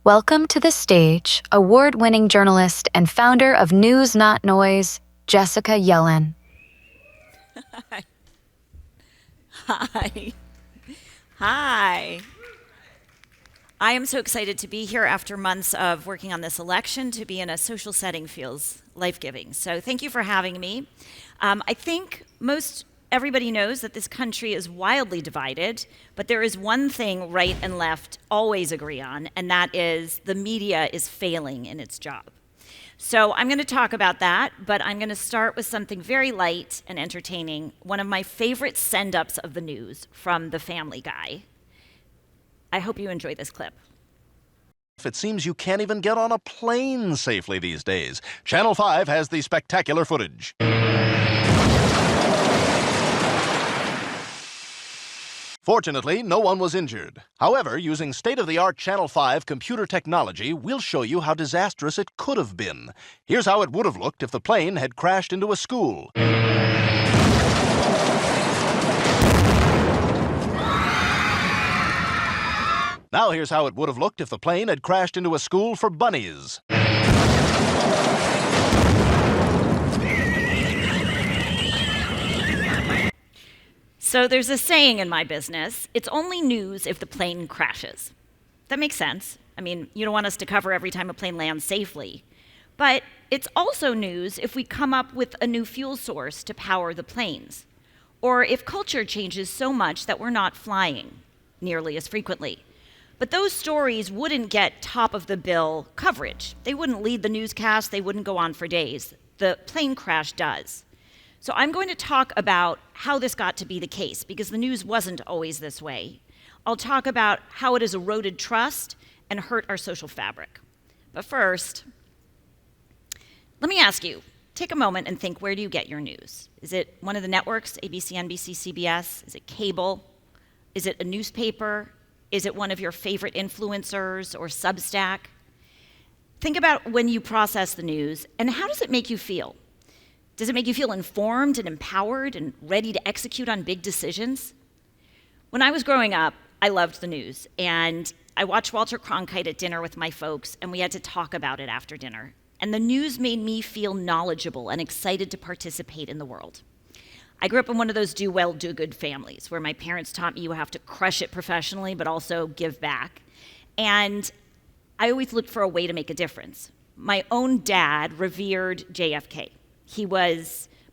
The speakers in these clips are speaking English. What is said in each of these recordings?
Welcome to the stage, award-winning journalist and founder of News Not Noise, Jessica Yellin. Hi. Hi. Hi. I am so excited to be here after months of working on this election. To be in a social setting feels life-giving. So thank you for having me. I think most everybody knows that this country is wildly divided, but there is one thing right and left always agree on, and that is the media is failing in its job. So I'm going to talk about that, but I'm going to start with something very light and entertaining, one of my favorite send-ups of the news from The Family Guy. I hope you enjoy this clip. It seems you can't even get on a plane safely these days. Channel 5 has the spectacular footage. Fortunately, no one was injured. However, using state-of-the-art Channel 5 computer technology, we'll show you how disastrous it could have been. Here's how it would have looked if the plane had crashed into a school. Now here's how it would have looked if the plane had crashed into a school for bunnies. So there's a saying in my business, it's only news if the plane crashes. That makes sense. I mean, you don't want us to cover every time a plane lands safely. But it's also news if we come up with a new fuel source to power the planes, or if culture changes so much that we're not flying nearly as frequently. But those stories wouldn't get top-of-the-bill coverage. They wouldn't lead the newscast, they wouldn't go on for days. The plane crash does. So I'm going to talk about how this got to be the case, because the news wasn't always this way. I'll talk about how it has eroded trust and hurt our social fabric. But first, let me ask you, take a moment and think, where do you get your news? Is it one of the networks, ABC, NBC, CBS? Is it cable? Is it a newspaper? Is it one of your favorite influencers or Substack? Think about when you process the news, and how does it make you feel? Does it make you feel informed and empowered and ready to execute on big decisions? When I was growing up, I loved the news, and I watched Walter Cronkite at dinner with my folks, and we had to talk about it after dinner. And the news made me feel knowledgeable and excited to participate in the world. I grew up in one of those do well, do good families where my parents taught me you have to crush it professionally, but also give back. And I always looked for a way to make a difference. My own dad revered JFK.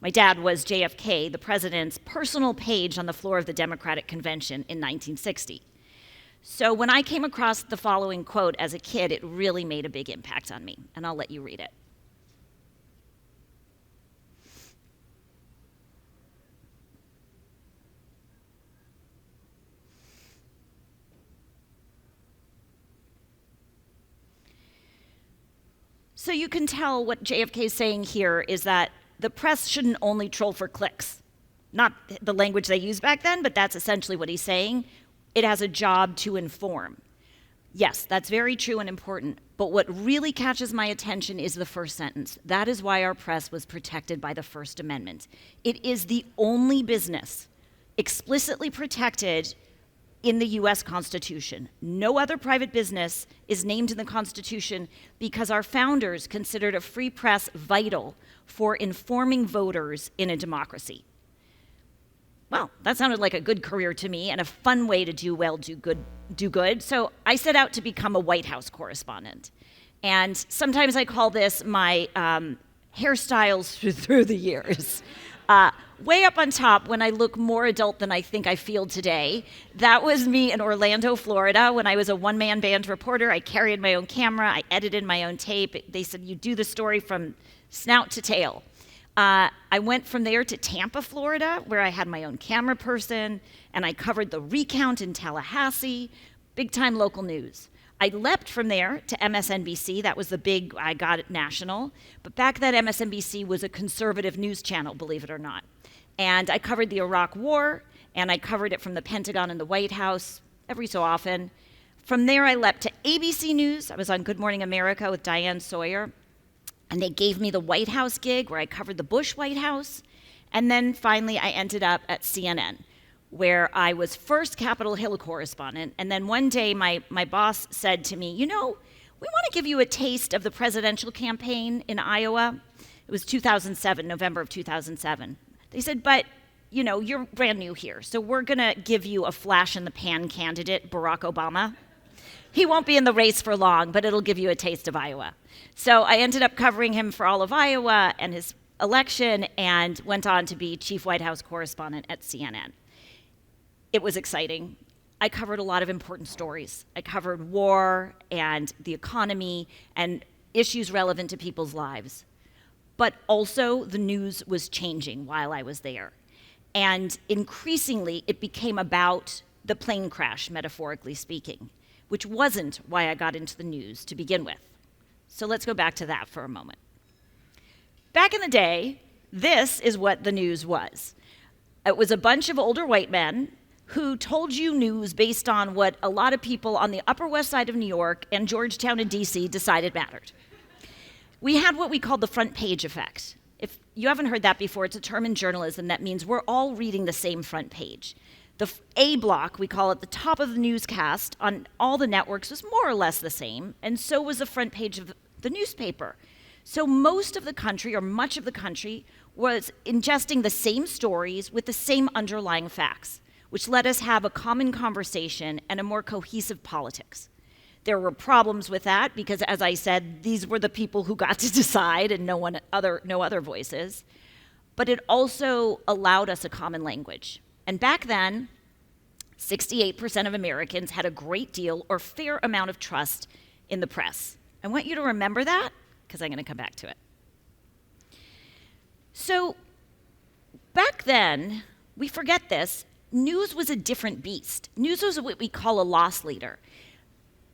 My dad was JFK, the president's personal page on the floor of the Democratic Convention in 1960. So when I came across the following quote as a kid, it really made a big impact on me, and I'll let you read it. So you can tell what JFK is saying here is that the press shouldn't only troll for clicks. Not the language they used back then, but that's essentially what he's saying. It has a job to inform. Yes, that's very true and important, but what really catches my attention is the first sentence. That is why our press was protected by the First Amendment. It is the only business explicitly protected in the US Constitution. No other private business is named in the Constitution because our founders considered a free press vital for informing voters in a democracy. Well, that sounded like a good career to me and a fun way to do well, do good. So I set out to become a White House correspondent. And sometimes I call this my hairstyles through the years. Way up on top, when I look more adult than I think I feel today, that was me in Orlando, Florida, when I was a one-man band reporter. I carried my own camera, I edited my own tape. They said, you do the story from snout to tail. I went from there to Tampa, Florida, where I had my own camera person, and I covered the recount in Tallahassee, big-time local news. I leapt from there to MSNBC. That was the big, I got it national. But back then, MSNBC was a conservative news channel, believe it or not. And I covered the Iraq War, and I covered it from the Pentagon and the White House every so often. From there, I leapt to ABC News. I was on Good Morning America with Diane Sawyer. And they gave me the White House gig where I covered the Bush White House. And then finally, I ended up at CNN, where I was first Capitol Hill correspondent, and then one day my boss said to me, we want to give you a taste of the presidential campaign in Iowa. It was 2007, November of 2007. They said, but, you're brand new here, so we're going to give you a flash-in-the-pan candidate, Barack Obama. He won't be in the race for long, but it'll give you a taste of Iowa. So I ended up covering him for all of Iowa and his election, and went on to be chief White House correspondent at CNN. It was exciting. I covered a lot of important stories. I covered war and the economy and issues relevant to people's lives. But also, the news was changing while I was there. And increasingly, it became about the plane crash, metaphorically speaking, which wasn't why I got into the news to begin with. So let's go back to that for a moment. Back in the day, this is what the news was. It was a bunch of older white men who told you news based on what a lot of people on the Upper West Side of New York and Georgetown and DC decided mattered. We had what we called the front page effect. If you haven't heard that before, it's a term in journalism that means we're all reading the same front page. The A block, we call it, the top of the newscast on all the networks was more or less the same, and so was the front page of the newspaper. So most of the country, or much of the country, was ingesting the same stories with the same underlying facts, which let us have a common conversation and a more cohesive politics. There were problems with that because, as I said, these were the people who got to decide and no other voices. But it also allowed us a common language. And back then, 68% of Americans had a great deal or fair amount of trust in the press. I want you to remember that because I'm going to come back to it. So back then, we forget this, news was a different beast. News was what we call a loss leader.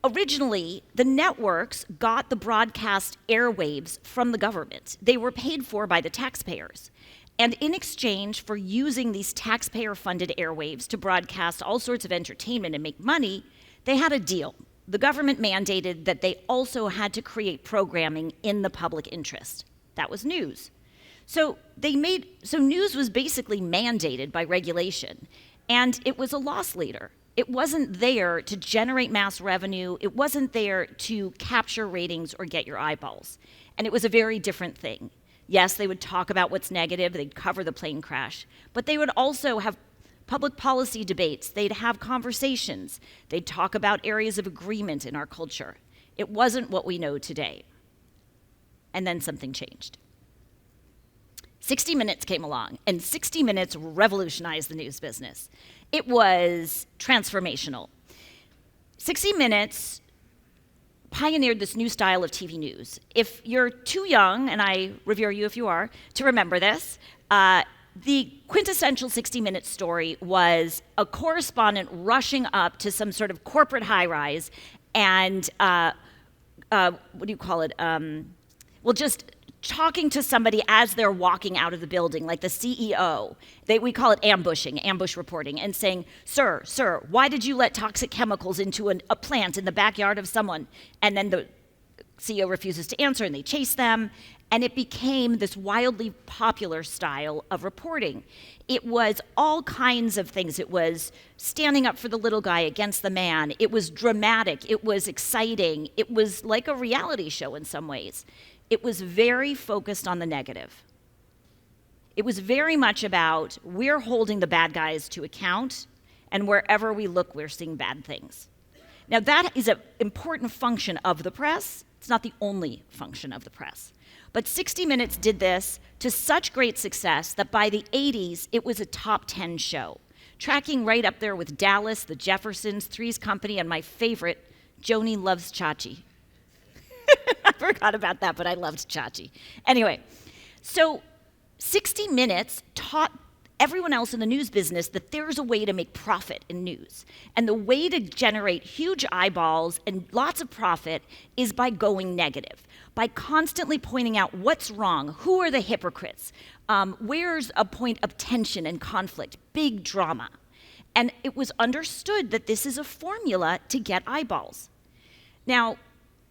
Originally, the networks got the broadcast airwaves from the government. They were paid for by the taxpayers. And in exchange for using these taxpayer-funded airwaves to broadcast all sorts of entertainment and make money, they had a deal. The government mandated that they also had to create programming in the public interest. That was news. So news was basically mandated by regulation, and it was a loss leader. It wasn't there to generate mass revenue. It wasn't there to capture ratings or get your eyeballs. And it was a very different thing. Yes, they would talk about what's negative, they'd cover the plane crash, but they would also have public policy debates, they'd have conversations, they'd talk about areas of agreement in our culture. It wasn't what we know today. And then something changed. 60 Minutes came along, and 60 Minutes revolutionized the news business. It was transformational. 60 Minutes pioneered this new style of TV news. If you're too young, and I revere you if you are, to remember this, the quintessential 60 Minutes story was a correspondent rushing up to some sort of corporate high-rise and, just talking to somebody as they're walking out of the building, like the CEO. We call it ambush reporting, and saying, sir, why did you let toxic chemicals into a plant in the backyard of someone? And then the CEO refuses to answer, and they chase them. And it became this wildly popular style of reporting. It was all kinds of things. It was standing up for the little guy against the man. It was dramatic. It was exciting. It was like a reality show in some ways. It was very focused on the negative. It was very much about we're holding the bad guys to account, and wherever we look, we're seeing bad things. Now, that is an important function of the press. It's not the only function of the press. But 60 Minutes did this to such great success that by the 80s, it was a top 10 show, tracking right up there with Dallas, The Jeffersons, Three's Company, and my favorite, Joni Loves Chachi. I forgot about that, but I loved Chachi. Anyway, so 60 Minutes taught everyone else in the news business that there's a way to make profit in news. And the way to generate huge eyeballs and lots of profit is by going negative, by constantly pointing out what's wrong, who are the hypocrites, where's a point of tension and conflict, big drama. And it was understood that this is a formula to get eyeballs. Now,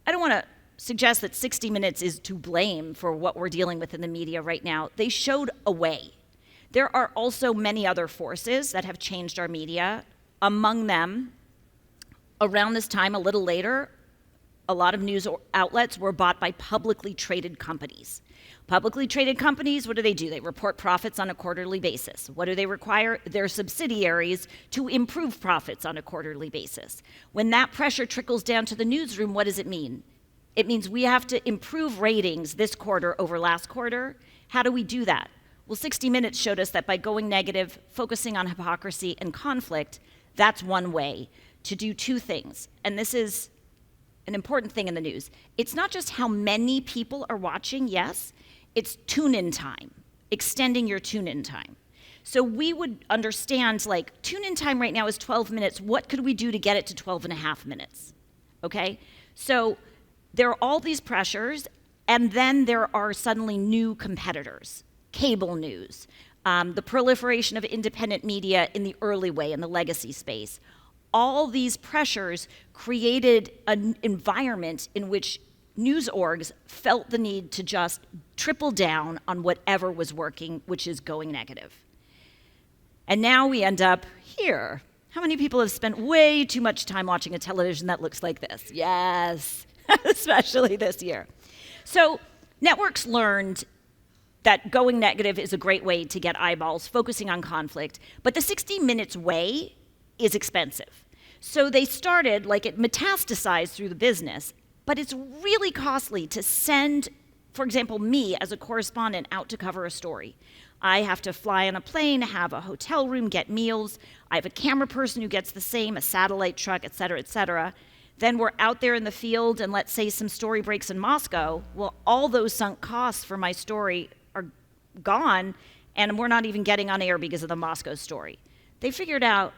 I don't want to suggest that 60 Minutes is to blame for what we're dealing with in the media right now. They showed a way. There are also many other forces that have changed our media. Among them, around this time, a little later, a lot of news outlets were bought by publicly traded companies. Publicly traded companies, what do? They report profits on a quarterly basis. What do they require? Their subsidiaries to improve profits on a quarterly basis. When that pressure trickles down to the newsroom, what does it mean? It means we have to improve ratings this quarter over last quarter. How do we do that? Well, 60 Minutes showed us that by going negative, focusing on hypocrisy and conflict, that's one way to do two things. And this is an important thing in the news. It's not just how many people are watching, yes, it's tune-in time, extending your tune-in time. So we would understand, like, tune-in time right now is 12 minutes. What could we do to get it to 12 and a half minutes? Okay? So there are all these pressures, and then there are suddenly new competitors. Cable news, the proliferation of independent media in the early way, in the legacy space. All these pressures created an environment in which news orgs felt the need to just triple down on whatever was working, which is going negative. And now we end up here. How many people have spent way too much time watching a television that looks like this? Yes, especially this year. So networks learned that going negative is a great way to get eyeballs, focusing on conflict, but the 60 Minutes way is expensive. So they started, like, it metastasized through the business, but it's really costly to send, for example, me as a correspondent out to cover a story. I have to fly on a plane, have a hotel room, get meals. I have a camera person who gets the same, a satellite truck, et cetera, et cetera. Then we're out there in the field, and let's say some story breaks in Moscow. Well, all those sunk costs for my story are gone, and we're not even getting on air because of the Moscow story. They figured out,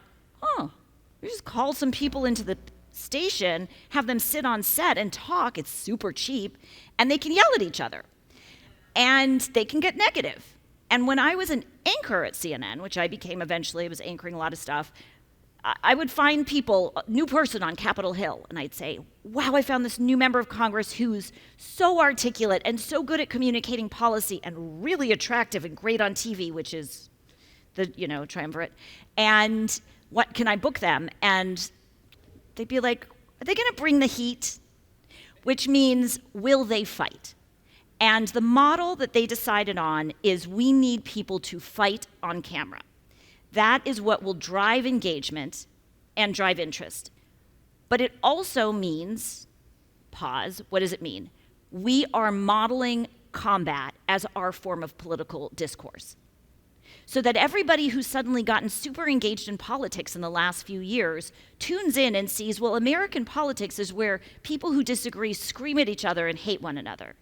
we just call some people into the station, have them sit on set and talk. It's super cheap, and they can yell at each other, and they can get negative. And when I was an anchor at CNN, which I became eventually, I was anchoring a lot of stuff, I would find people, a new person on Capitol Hill, and I'd say, wow, I found this new member of Congress who's so articulate and so good at communicating policy and really attractive and great on TV, which is the, triumvirate. And what can I book them? And they'd be like, are they going to bring the heat? Which means, will they fight? And the model that they decided on is we need people to fight on camera. That is what will drive engagement and drive interest. But it also means, pause, what does it mean? We are modeling combat as our form of political discourse. So that everybody who's suddenly gotten super engaged in politics in the last few years tunes in and sees, well, American politics is where people who disagree scream at each other and hate one another.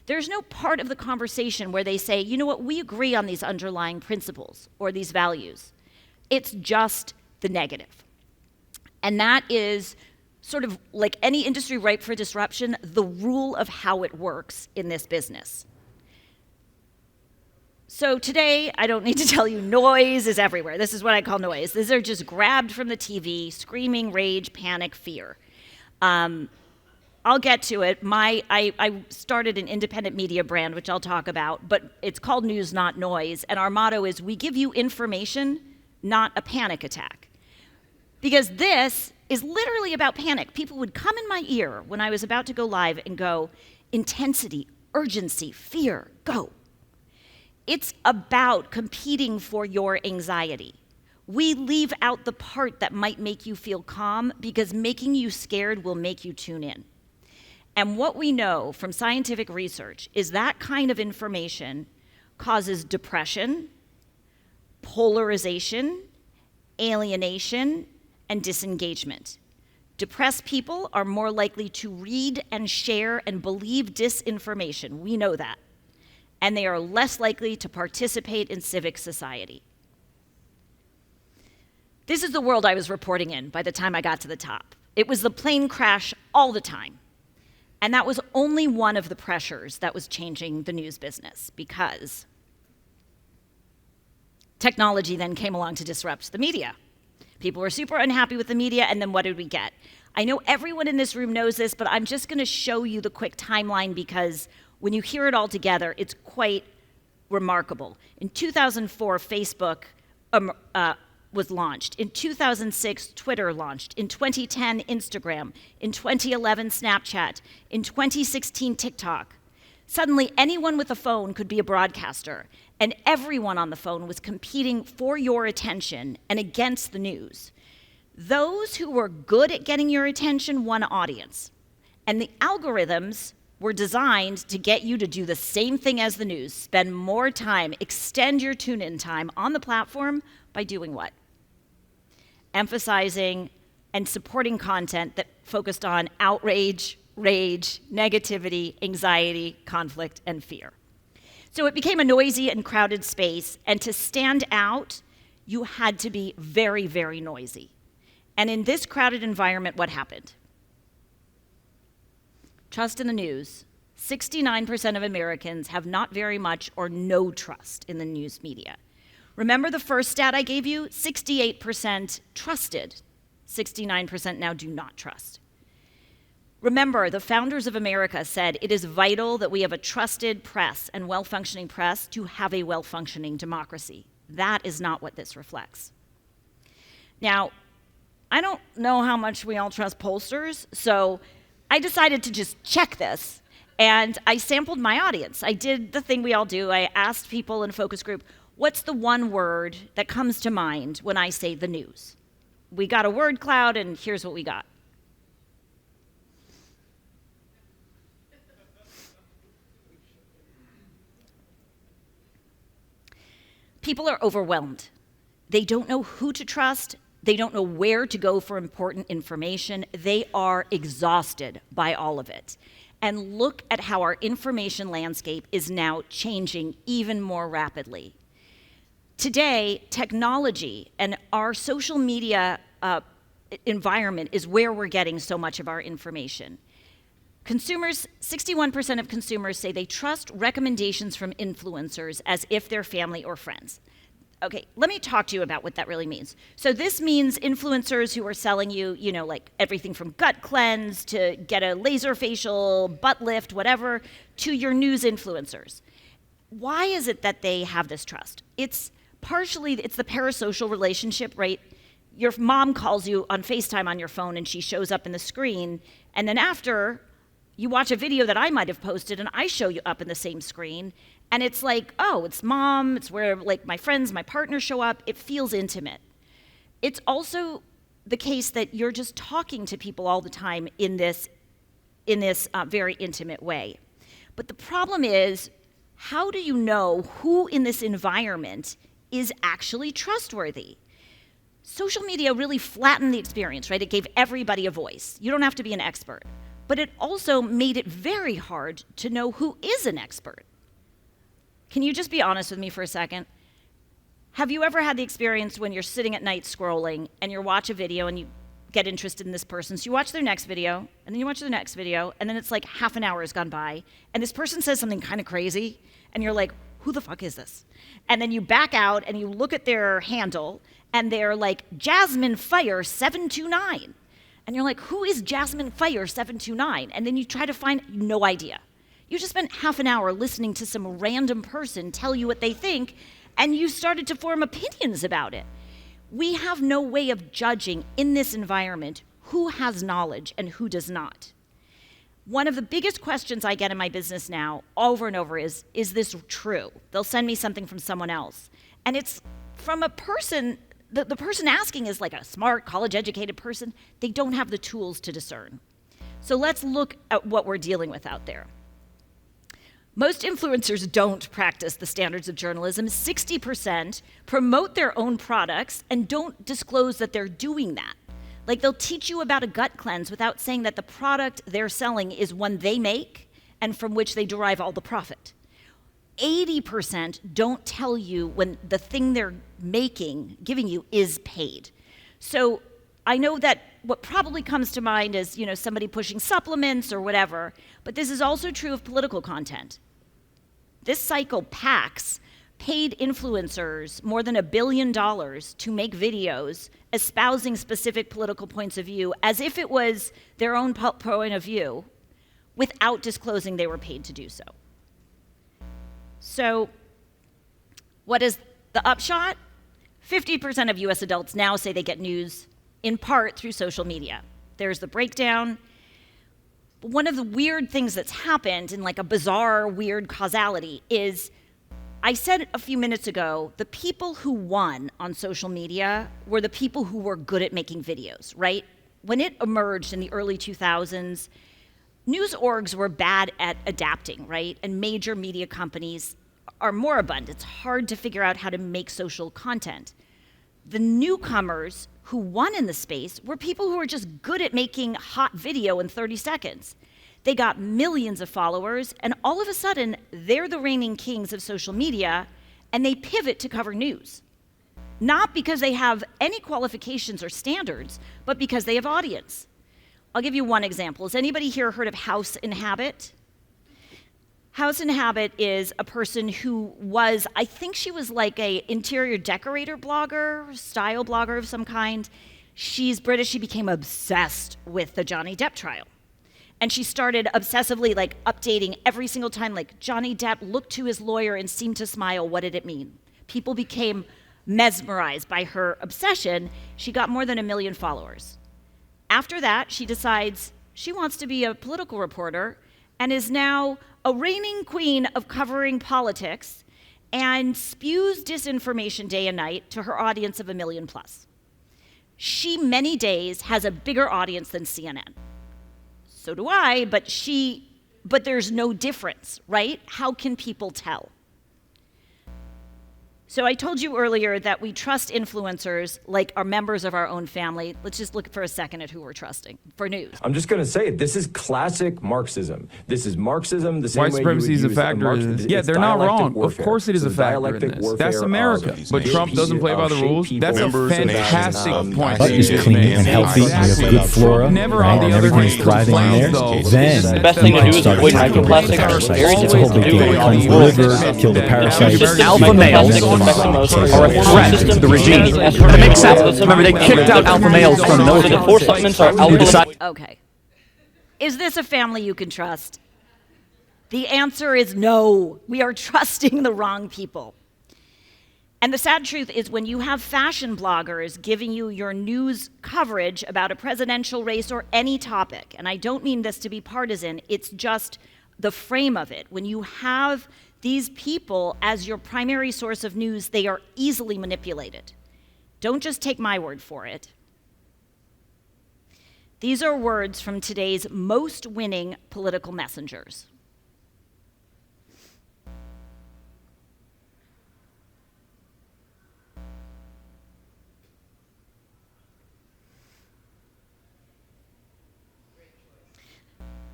There's no part of the conversation where they say, you know what, we agree on these underlying principles or these values. It's just the negative. And that is sort of like any industry ripe for disruption, the rule of how it works in this business. So today, I don't need to tell you, noise is everywhere. This is what I call noise. These are just grabbed from the TV, screaming, rage, panic, fear. I'll get to it. I started an independent media brand, which I'll talk about, but it's called News, Not Noise, and our motto is we give you information, not a panic attack. Because this is literally about panic. People would come in my ear when I was about to go live and go, intensity, urgency, fear, go. It's about competing for your anxiety. We leave out the part that might make you feel calm because making you scared will make you tune in. And what we know from scientific research is that kind of information causes depression, polarization, alienation, and disengagement. Depressed people are more likely to read and share and believe disinformation. We know that. And they are less likely to participate in civic society. This is the world I was reporting in by the time I got to the top. It was the plane crash all the time. And that was only one of the pressures that was changing the news business because technology then came along to disrupt the media. People were super unhappy with the media, and then what did we get? I know everyone in this room knows this, but I'm just going to show you the quick timeline because when you hear it all together, it's quite remarkable. In 2004, Facebook was launched. In 2006, Twitter launched. In 2010, Instagram. In 2011, Snapchat. In 2016, TikTok. Suddenly, anyone with a phone could be a broadcaster, and everyone on the phone was competing for your attention and against the news. Those who were good at getting your attention won audience, and the algorithms were designed to get you to do the same thing as the news, spend more time, extend your tune-in time on the platform by doing what? Emphasizing and supporting content that focused on outrage, rage, negativity, anxiety, conflict, and fear. So it became a noisy and crowded space, and to stand out, you had to be very, very noisy. And in this crowded environment, what happened? Trust in the news. 69% of Americans have not very much or no trust in the news media. Remember the first stat I gave you? 68% trusted. 69% now do not trust. Remember, the founders of America said it is vital that we have a trusted press and well-functioning press to have a well-functioning democracy. That is not what this reflects. Now, I don't know how much we all trust pollsters, so I decided to just check this, and I sampled my audience. I did the thing we all do. I asked people in a focus group, what's the one word that comes to mind when I say the news? We got a word cloud, and here's what we got. People are overwhelmed. They don't know who to trust. They don't know where to go for important information. They are exhausted by all of it. And look at how our information landscape is now changing even more rapidly. Today, technology and our social media environment is where we're getting so much of our information. Consumers, 61% of consumers say they trust recommendations from influencers as if they're family or friends. Okay, let me talk to you about what that really means. So this means influencers who are selling you, like everything from gut cleanse to get a laser facial, butt lift, whatever, to your news influencers. Why is it that they have this trust? It's the parasocial relationship, right? Your mom calls you on FaceTime on your phone and she shows up in the screen, and then after, you watch a video that I might have posted and I show you up in the same screen, and it's like, oh, it's mom, it's where like my friends, my partner show up. It feels intimate. It's also the case that you're just talking to people all the time in this very intimate way. But the problem is, how do you know who in this environment is actually trustworthy? Social media really flattened the experience, right? It gave everybody a voice. You don't have to be an expert. But it also made it very hard to know who is an expert. Can you just be honest with me for a second? Have you ever had the experience when you're sitting at night scrolling and you watch a video and you get interested in this person, so you watch their next video, and then you watch their next video, and then it's like half an hour has gone by, and this person says something kind of crazy, and you're like, who the fuck is this? And then you back out and you look at their handle, and they're like, Jasmine Fire 729. And you're like, who is Jasmine Fire 729? And then you try to find, no idea. You just spent half an hour listening to some random person tell you what they think, and you started to form opinions about it. We have no way of judging in this environment who has knowledge and who does not. One of the biggest questions I get in my business now over and over is this true? They'll send me something from someone else, and it's from a person. The person asking is like a smart, college-educated person. They don't have the tools to discern. So let's look at what we're dealing with out there. Most influencers don't practice the standards of journalism. 60% promote their own products and don't disclose that they're doing that. Like, they'll teach you about a gut cleanse without saying that the product they're selling is one they make and from which they derive all the profit. 80% don't tell you when the thing they're giving you is paid. So I know that what probably comes to mind is, somebody pushing supplements or whatever, but this is also true of political content. This cycle, PACs, paid influencers more than $1 billion to make videos espousing specific political points of view as if it was their own point of view without disclosing they were paid to do so. So What is the upshot? 50% of US adults now say they get news in part through social media. There's the breakdown. One of the weird things that's happened in like a bizarre, weird causality is, I said a few minutes ago, the people who won on social media were the people who were good at making videos, right? When it emerged in the early 2000s, news orgs were bad at adapting, right? And major media companies are moribund. It's hard to figure out how to make social content. The newcomers who won in the space were people who were just good at making hot video in 30 seconds. They got millions of followers, and all of a sudden, they're the reigning kings of social media, and they pivot to cover news. Not because they have any qualifications or standards, but because they have audience. I'll give you one example. Has anybody here heard of House and Habit? House and Habit is a person who was, I think she was like a interior decorator blogger, style blogger of some kind. She's British. She became obsessed with the Johnny Depp trial. And she started obsessively like updating every single time, like Johnny Depp looked to his lawyer and seemed to smile. What did it mean? People became mesmerized by her obsession. She got more than 1 million followers. After that, she decides she wants to be a political reporter and is now a reigning queen of covering politics and spews disinformation day and night to her audience of 1 million plus. She, many days, has a bigger audience than CNN. So do I, but there's no difference, right? How can people tell? So I told you earlier that we trust influencers like are members of our own family. Let's just look for a second at who we're trusting for news. I'm just going to say it. This is classic Marxism. This is Marxism the same White way supremacy is a factor in this. Yeah, they're not wrong. Of course it is a factor in this. That's America. But Trump doesn't play by the rules. That's a fantastic point. But is clean and healthy, and we have good flora, right, and everything's thriving in there, then the best thing to do is avoid microplastics. Parasites. It's a whole big deal. Clean the liver, kill the parasites. Alpha males are a threat to the regime. It makes sense. Remember, they kicked out alpha males from the military. The 4 supplements are alpha. Okay. Is this a family you can trust? The answer is no. We are trusting the wrong people. And the sad truth is when you have fashion bloggers giving you your news coverage about a presidential race or any topic, and I don't mean this to be partisan, it's just the frame of it. When you have these people as your primary source of news, they are easily manipulated. Don't just take my word for it. These are words from today's most winning political messengers.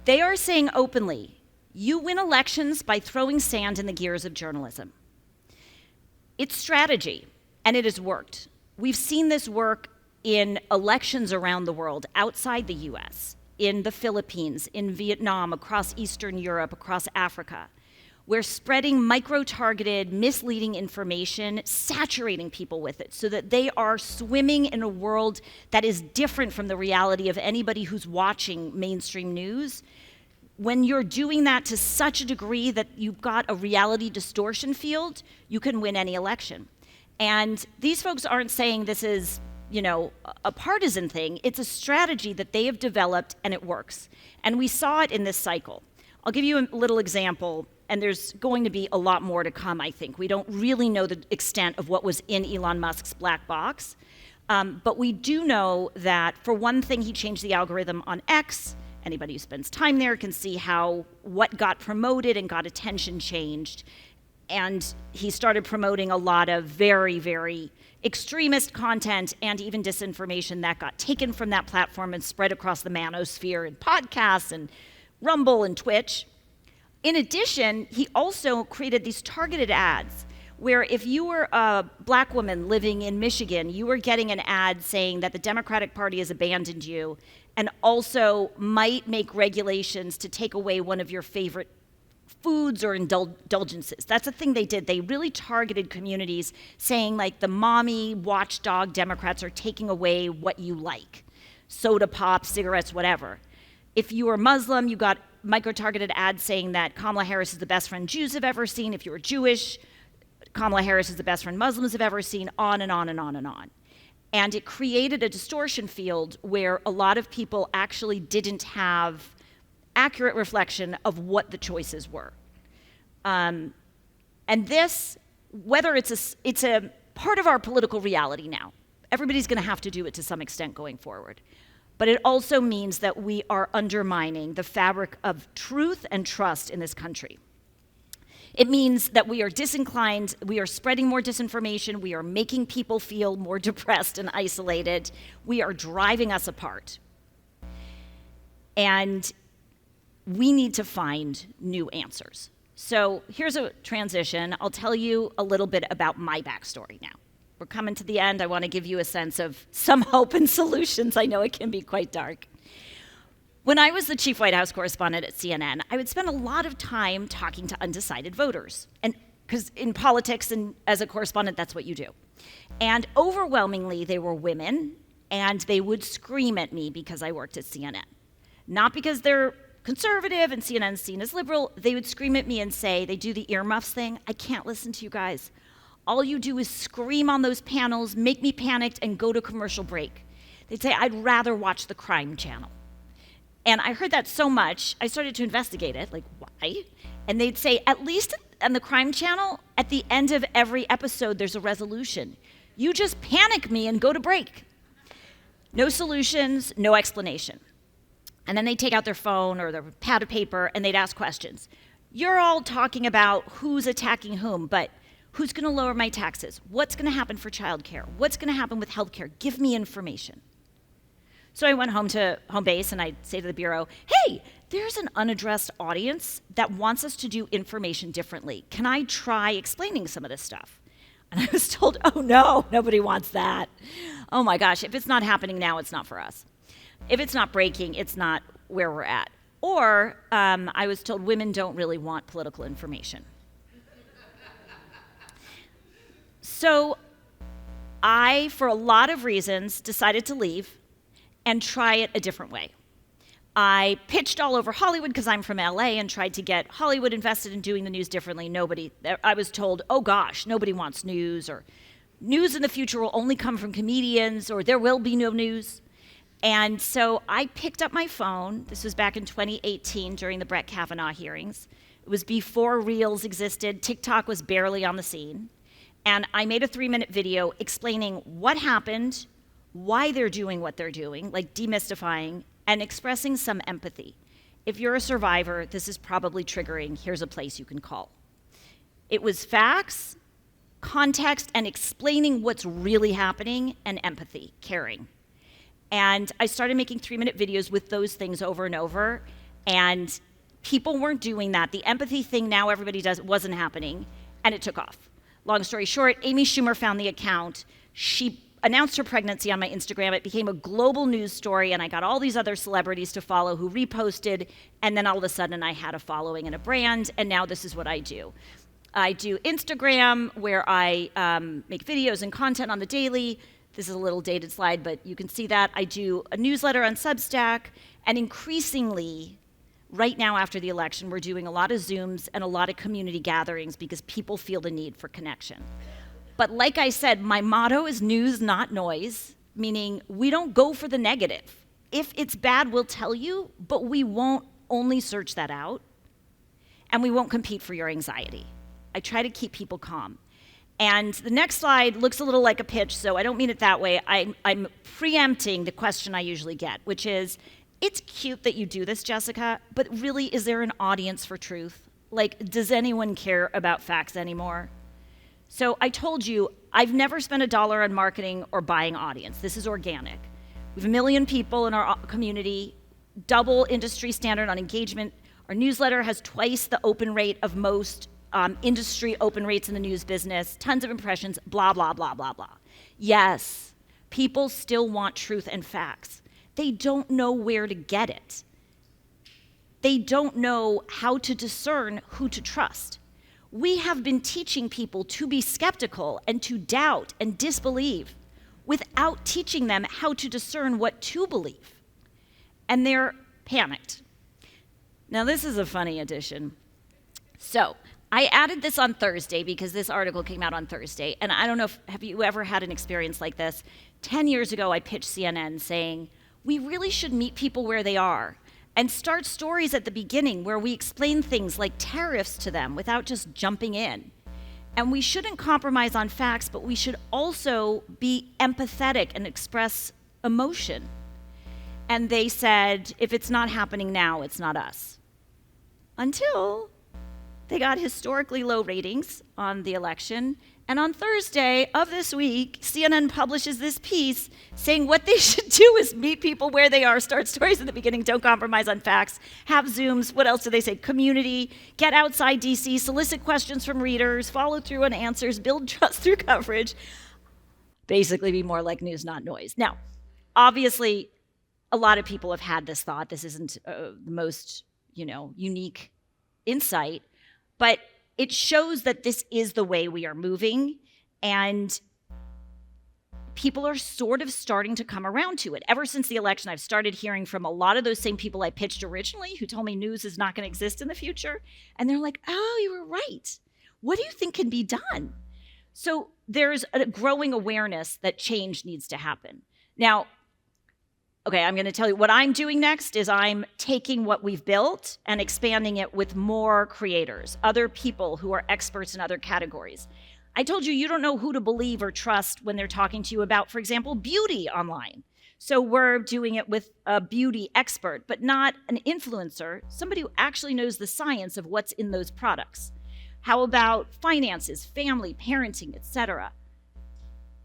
They are saying openly, you win elections by throwing sand in the gears of journalism. It's strategy, and it has worked. We've seen this work in elections around the world, outside the US, in the Philippines, in Vietnam, across Eastern Europe, across Africa, where spreading micro-targeted, misleading information, saturating people with it so that they are swimming in a world that is different from the reality of anybody who's watching mainstream news. When you're doing that to such a degree that you've got a reality distortion field, you can win any election. And these folks aren't saying this is, a partisan thing. It's a strategy that they have developed and it works. And we saw it in this cycle. I'll give you a little example, and there's going to be a lot more to come, I think. We don't really know the extent of what was in Elon Musk's black box. But we do know that, for one thing, he changed the algorithm on X. Anybody who spends time there can see how what got promoted and got attention changed. And he started promoting a lot of very, very extremist content and even disinformation that got taken from that platform and spread across the manosphere in podcasts and Rumble and Twitch. In addition, he also created these targeted ads where if you were a black woman living in Michigan, you were getting an ad saying that the Democratic Party has abandoned you and also might make regulations to take away one of your favorite foods or indulgences. That's a thing they did. They really targeted communities saying like the mommy watchdog Democrats are taking away what you like. Soda pop, cigarettes, whatever. If you were Muslim, you got micro-targeted ads saying that Kamala Harris is the best friend Jews have ever seen. If you were Jewish, Kamala Harris is the best friend Muslims have ever seen, on and on and on and on. And it created a distortion field where a lot of people actually didn't have accurate reflection of what the choices were. And this, whether it's a part of our political reality now, everybody's going to have to do it to some extent going forward. But it also means that we are undermining the fabric of truth and trust in this country. It means that we are disinclined, we are spreading more disinformation, we are making people feel more depressed and isolated, we are driving us apart. And we need to find new answers. So here's a transition. I'll tell you a little bit about my backstory now. We're coming to the end. I want to give you a sense of some hope and solutions. I know it can be quite dark. When I was the chief White House correspondent at CNN, I would spend a lot of time talking to undecided voters. And because in politics and as a correspondent, that's what you do. And overwhelmingly, they were women, and they would scream at me because I worked at CNN. Not because they're conservative and CNN's seen as liberal. They would scream at me and say, they do the earmuffs thing. I can't listen to you guys. All you do is scream on those panels, make me panicked, and go to commercial break. They'd say, I'd rather watch the crime channel. And I heard that so much, I started to investigate it, like, why? And they'd say, at least on the crime channel, at the end of every episode, there's a resolution. You just panic me and go to break. No solutions, no explanation. And then they'd take out their phone or their pad of paper and they'd ask questions. You're all talking about who's attacking whom, but who's going to lower my taxes? What's going to happen for childcare? What's going to happen with healthcare? Give me information. So I went home to home base and I'd say to the Bureau, hey, there's an unaddressed audience that wants us to do information differently. Can I try explaining some of this stuff? And I was told, oh no, nobody wants that. Oh my gosh, if it's not happening now, it's not for us. If it's not breaking, it's not where we're at. Or I was told women don't really want political information. So I, for a lot of reasons, decided to leave and try it a different way. I pitched all over Hollywood because I'm from LA and tried to get Hollywood invested in doing the news differently. I was told, oh gosh, nobody wants news, or news in the future will only come from comedians, or there will be no news. And so I picked up my phone. This was back in 2018 during the Brett Kavanaugh hearings. It was before Reels existed. TikTok was barely on the scene. And I made a 3-minute video explaining what happened, why they're doing what they're doing, like demystifying, and expressing some empathy. If you're a survivor, this is probably triggering. Here's a place you can call. It was facts, context, and explaining what's really happening, and empathy, caring. And I started making 3-minute videos with those things over and over, and people weren't doing that. The empathy thing now everybody does wasn't happening, and it took off. Long story short, Amy Schumer found the account. She announced her pregnancy on my Instagram. It became a global news story, and I got all these other celebrities to follow who reposted, and then all of a sudden I had a following and a brand, and now this is what I do. I do Instagram, where I make videos and content on the daily. This is a little dated slide, but you can see that. I do a newsletter on Substack, and increasingly, right now after the election, we're doing a lot of Zooms and a lot of community gatherings because people feel the need for connection. But like I said, my motto is news, not noise, meaning we don't go for the negative. If it's bad, we'll tell you, but we won't only search that out, and we won't compete for your anxiety. I try to keep people calm. And the next slide looks a little like a pitch, so I don't mean it that way. I'm preempting the question I usually get, which is, it's cute that you do this, Jessica, but really, is there an audience for truth? Like, does anyone care about facts anymore? So I told you, I've never spent $1 on marketing or buying audience. This is organic. We have 1 million people in our community, double industry standard on engagement. Our newsletter has twice the open rate of most industry open rates in the news business, tons of impressions, blah, blah, blah, blah, blah. Yes, people still want truth and facts. They don't know where to get it. They don't know how to discern who to trust. We have been teaching people to be skeptical and to doubt and disbelieve without teaching them how to discern what to believe. And they're panicked. Now, this is a funny addition. So, I added this on Thursday because this article came out on Thursday. And I don't know have you ever had an experience like this? 10 years ago, I pitched CNN saying, we really should meet people where they are and start stories at the beginning where we explain things like tariffs to them without just jumping in. And we shouldn't compromise on facts, but we should also be empathetic and express emotion. And they said, if it's not happening now, it's not us. Until they got historically low ratings on the election. And on Thursday of this week, CNN publishes this piece saying what they should do is meet people where they are, start stories at the beginning, don't compromise on facts, have Zooms, what else do they say? Community, get outside DC, solicit questions from readers, follow through on answers, build trust through coverage. Basically be more like news, not noise. Now, obviously, a lot of people have had this thought. This isn't the most, unique insight, but it shows that this is the way we are moving, and people are sort of starting to come around to it. Ever since the election, I've started hearing from a lot of those same people I pitched originally who told me news is not going to exist in the future. And they're like, oh, you were right. What do you think can be done? So there's a growing awareness that change needs to happen. Now, okay, I'm going to tell you what I'm doing next is I'm taking what we've built and expanding it with more creators, other people who are experts in other categories. I told you, you don't know who to believe or trust when they're talking to you about, for example, beauty online. So we're doing it with a beauty expert, but not an influencer, somebody who actually knows the science of what's in those products. How about finances, family, parenting, etc.?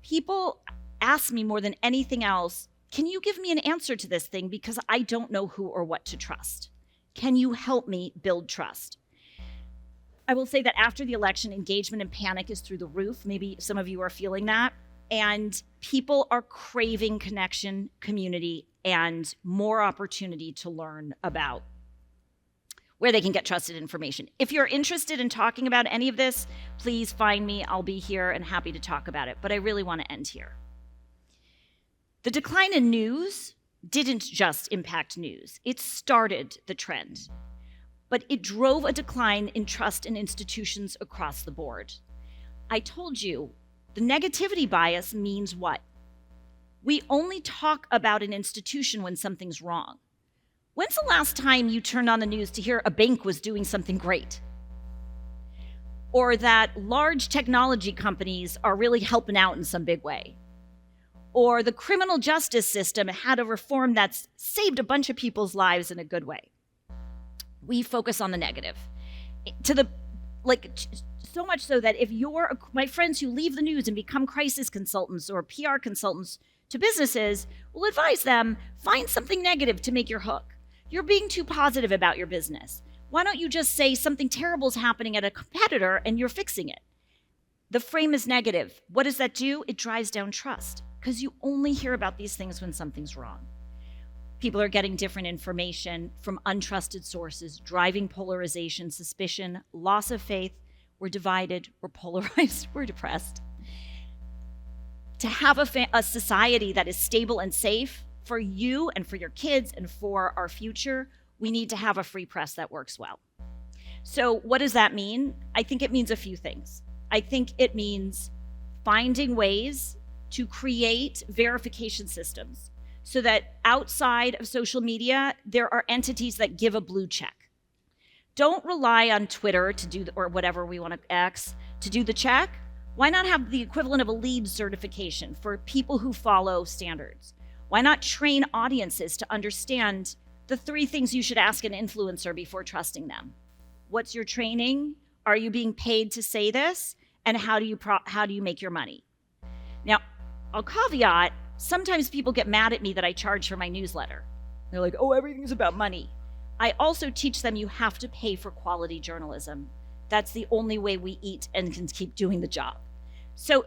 People ask me more than anything else, can you give me an answer to this thing because I don't know who or what to trust? Can you help me build trust? I will say that after the election, engagement and panic is through the roof. Maybe some of you are feeling that. And people are craving connection, community, and more opportunity to learn about where they can get trusted information. If you're interested in talking about any of this, please find me. I'll be here and happy to talk about it. But I really want to end here. The decline in news didn't just impact news. It started the trend, but it drove a decline in trust in institutions across the board. I told you, the negativity bias means what? We only talk about an institution when something's wrong. When's the last time you turned on the news to hear a bank was doing something great? Or that large technology companies are really helping out in some big way? Or the criminal justice system had a reform that's saved a bunch of people's lives in a good way. We focus on the negative. So much so that if my friends who leave the news and become crisis consultants or PR consultants to businesses will advise them, find something negative to make your hook. You're being too positive about your business. Why don't you just say something terrible is happening at a competitor and you're fixing it? The frame is negative. What does that do? It drives down trust, because you only hear about these things when something's wrong. People are getting different information from untrusted sources, driving polarization, suspicion, loss of faith. We're divided, we're polarized, we're depressed. To have a society that is stable and safe for you and for your kids and for our future, we need to have a free press that works well. So what does that mean? I think it means a few things. I think it means finding ways to create verification systems so that outside of social media, there are entities that give a blue check. Don't rely on Twitter to do, or whatever we want to X, to do the check. Why not have the equivalent of a LEED certification for people who follow standards? Why not train audiences to understand the 3 things you should ask an influencer before trusting them? What's your training? Are you being paid to say this? And how do you make your money? Now, I'll caveat, sometimes people get mad at me that I charge for my newsletter. They're like, oh, everything's about money. I also teach them you have to pay for quality journalism. That's the only way we eat and can keep doing the job. So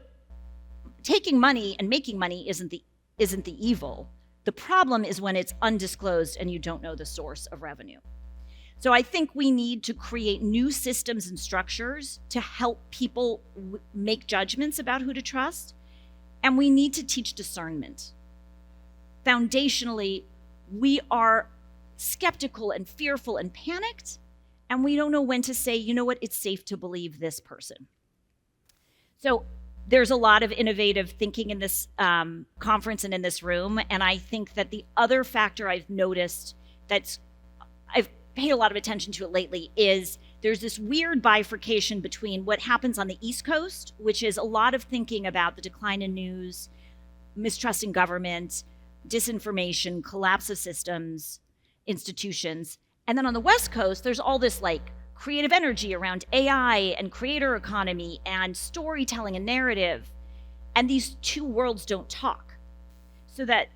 taking money and making money isn't the evil. The problem is when it's undisclosed and you don't know the source of revenue. So I think we need to create new systems and structures to help people make judgments about who to trust. And we need to teach discernment. Foundationally, we are skeptical and fearful and panicked, And we don't know when to say, you know what, it's safe to believe this person. So there's a lot of innovative thinking in this conference and in this room. And I think that the other factor I've noticed I've paid a lot of attention to it lately is there's this weird bifurcation between what happens on the East Coast, which is a lot of thinking about the decline in news, mistrusting government, disinformation, collapse of systems, institutions. And then on the West Coast, there's all this like creative energy around AI and creator economy and storytelling and narrative. And these two worlds don't talk. So that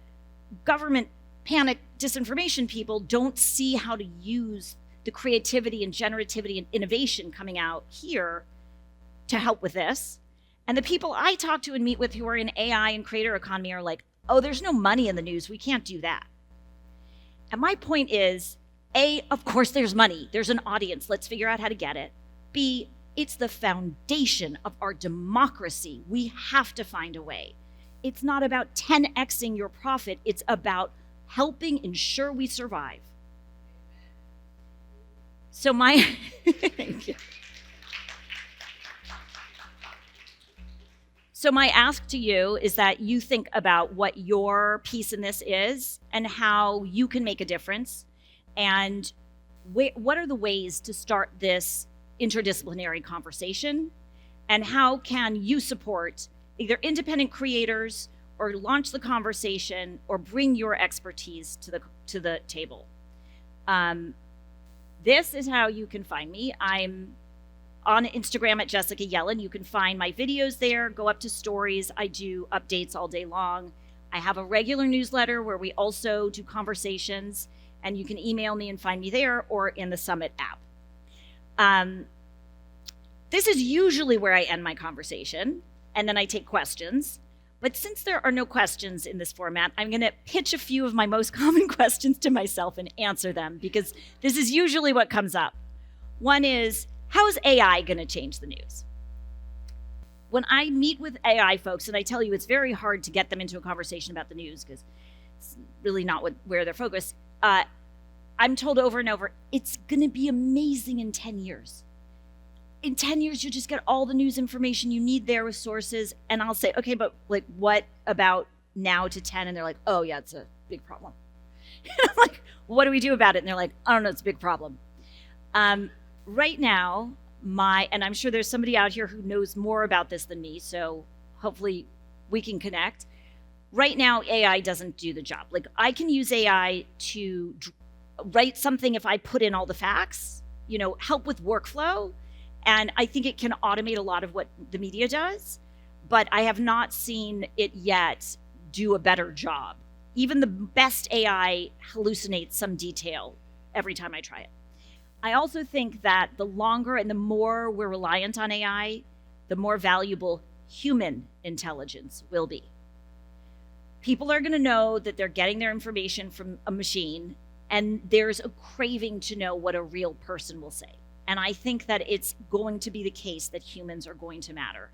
government panic disinformation people don't see how to use the creativity and generativity and innovation coming out here to help with this. And the people I talk to and meet with who are in AI and creator economy are like, oh, there's no money in the news. We can't do that. And my point is, A, of course there's money. There's an audience. Let's figure out how to get it. B, it's the foundation of our democracy. We have to find a way. It's not about 10xing your profit. It's about helping ensure we survive. So thank you. So my ask to you is that you think about what your piece in this is and how you can make a difference, and what are the ways to start this interdisciplinary conversation, and how can you support either independent creators or launch the conversation or bring your expertise to the table. This is how you can find me. I'm on Instagram at Jessica Yellin. You can find my videos there, go up to stories. I do updates all day long. I have a regular newsletter where we also do conversations, and you can email me and find me there or in the Summit app. This is usually where I end my conversation, and then I take questions. But since there are no questions in this format, I'm going to pitch a few of my most common questions to myself and answer them, because this is usually what comes up. One is, how is AI going to change the news? When I meet with AI folks, and I tell you it's very hard to get them into a conversation about the news because it's really not where they're focused, I'm told over and over, it's going to be amazing in 10 years. In 10 years, you'll just get all the news information you need there with sources. And I'll say, okay, but like, what about now to 10? And they're like, oh yeah, it's a big problem. And I'm like, what do we do about it? And they're like, I don't know, it's a big problem. Right now, and I'm sure there's somebody out here who knows more about this than me, so hopefully we can connect. Right now, AI doesn't do the job. Like, I can use AI to write something if I put in all the facts, help with workflow. And I think it can automate a lot of what the media does, but I have not seen it yet do a better job. Even the best AI hallucinates some detail every time I try it. I also think that the longer and the more we're reliant on AI, the more valuable human intelligence will be. People are going to know that they're getting their information from a machine, and there's a craving to know what a real person will say. And I think that it's going to be the case that humans are going to matter.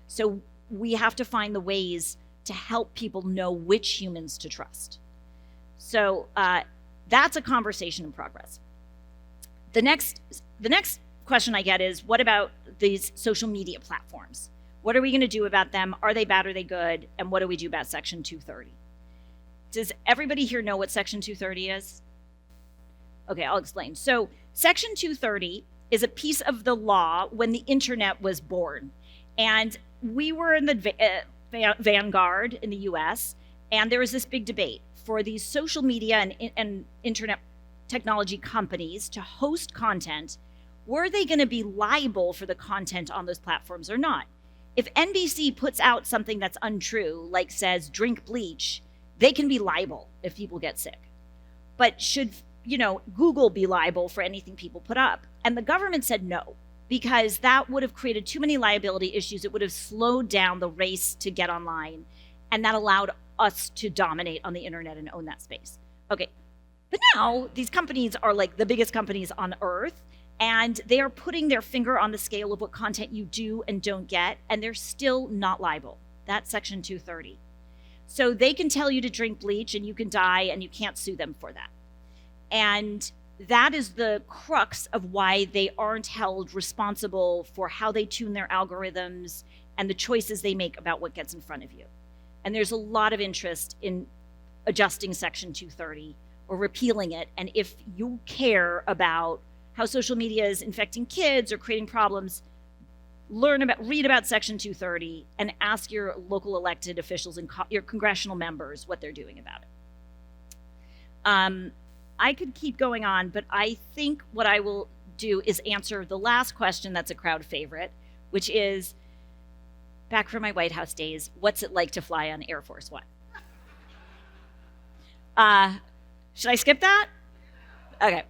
So we have to find the ways to help people know which humans to trust. So that's a conversation in progress. The next question I get is, what about these social media platforms? What are we going to do about them? Are they bad? Are they good? And what do we do about Section 230? Does everybody here know what Section 230 is? Okay, I'll explain. So Section 230 is a piece of the law when the internet was born. And we were in the vanguard in the US, and there was this big debate for these social media and internet technology companies to host content. Were they going to be liable for the content on those platforms or not? If NBC puts out something that's untrue, like says drink bleach, they can be liable if people get sick. But should Google be liable for anything people put up? And the government said no, because that would have created too many liability issues. It would have slowed down the race to get online, and that allowed us to dominate on the internet and own that space. Okay, but now these companies are like the biggest companies on earth, and they are putting their finger on the scale of what content you do and don't get, and they're still not liable. That's Section 230. So they can tell you to drink bleach and you can die, and you can't sue them for that. And that is the crux of why they aren't held responsible for how they tune their algorithms and the choices they make about what gets in front of you. And there's a lot of interest in adjusting Section 230 or repealing it. And if you care about how social media is infecting kids or creating problems, read about Section 230 and ask your local elected officials and your congressional members what they're doing about it. I could keep going on, but I think what I will do is answer the last question that's a crowd favorite, which is, back from my White House days, what's it like to fly on Air Force One? Should I skip that? Okay.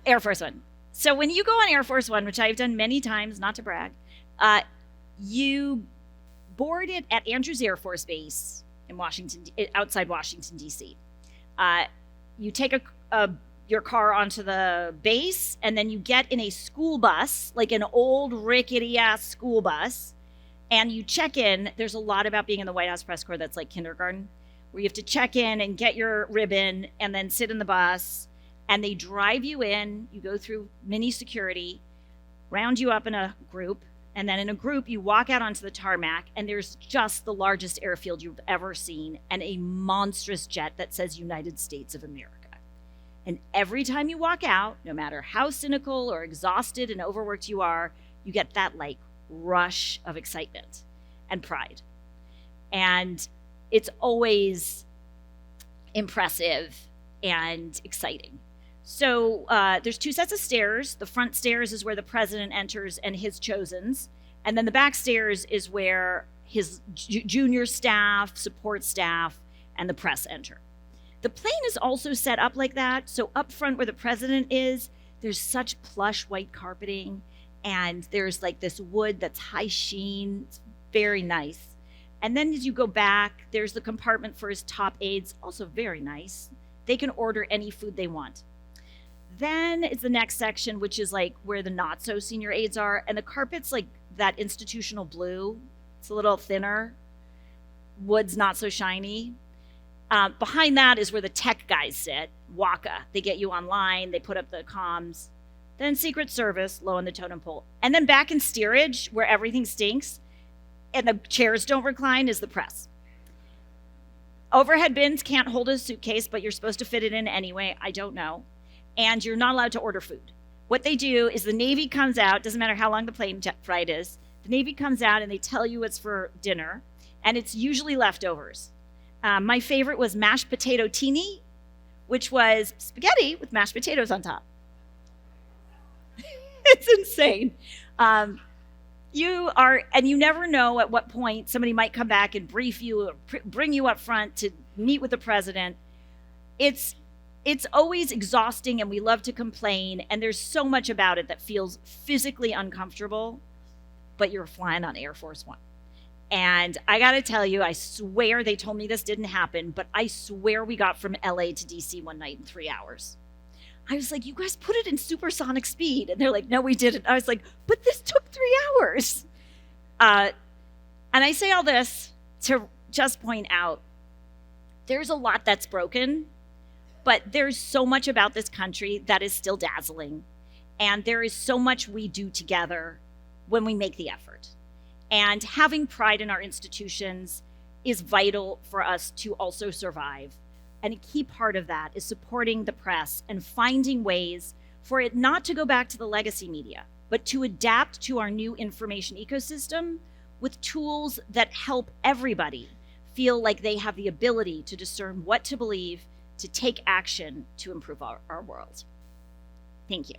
Air Force One. So when you go on Air Force One, which I've done many times, not to brag, you board it at Andrews Air Force Base in outside Washington, D.C. You take your car onto the base, and then you get in a school bus, like an old rickety-ass school bus, and you check in. There's a lot about being in the White House press corps that's like kindergarten, where you have to check in and get your ribbon and then sit in the bus, and they drive you in. You go through mini security, round you up in a group, and then in a group you walk out onto the tarmac, and there's just the largest airfield you've ever seen and a monstrous jet that says United States of America. And every time you walk out, no matter how cynical or exhausted and overworked you are, you get that like rush of excitement and pride. And it's always impressive and exciting. So there's two sets of stairs. The front stairs is where the president enters and his chosens. And then the back stairs is where his junior staff, support staff, and the press enter. The plane is also set up like that. So up front where the president is, there's such plush white carpeting. And there's like this wood that's high sheen. It's very nice. And then as you go back, there's the compartment for his top aides, also very nice. They can order any food they want. Then it's the next section, which is like where the not so senior aides are. And the carpet's like that institutional blue. It's a little thinner. Wood's not so shiny. Behind that is where the tech guys sit, WACA. They get you online, they put up the comms. Then Secret Service, low on the totem pole. And then back in steerage, where everything stinks, and the chairs don't recline, is the press. Overhead bins can't hold a suitcase, but you're supposed to fit it in anyway. I don't know. And you're not allowed to order food. What they do is the Navy comes out, doesn't matter how long the plane flight is, the Navy comes out and they tell you it's for dinner, and it's usually leftovers. My favorite was mashed potato teeny, which was spaghetti with mashed potatoes on top. It's insane. You never know at what point somebody might come back and brief you or bring you up front to meet with the president. It's always exhausting, and we love to complain, and there's so much about it that feels physically uncomfortable, but you're flying on Air Force One. And I gotta tell you, I swear they told me this didn't happen, but I swear we got from LA to DC one night in 3 hours. I was like, you guys put it in supersonic speed. And they're like, no, we didn't. I was like, but this took 3 hours. And I say all this to just point out, there's a lot that's broken, but there's so much about this country that is still dazzling. And there is so much we do together when we make the effort. And having pride in our institutions is vital for us to also survive. And a key part of that is supporting the press and finding ways for it not to go back to the legacy media, but to adapt to our new information ecosystem with tools that help everybody feel like they have the ability to discern what to believe, to take action to improve our world. Thank you.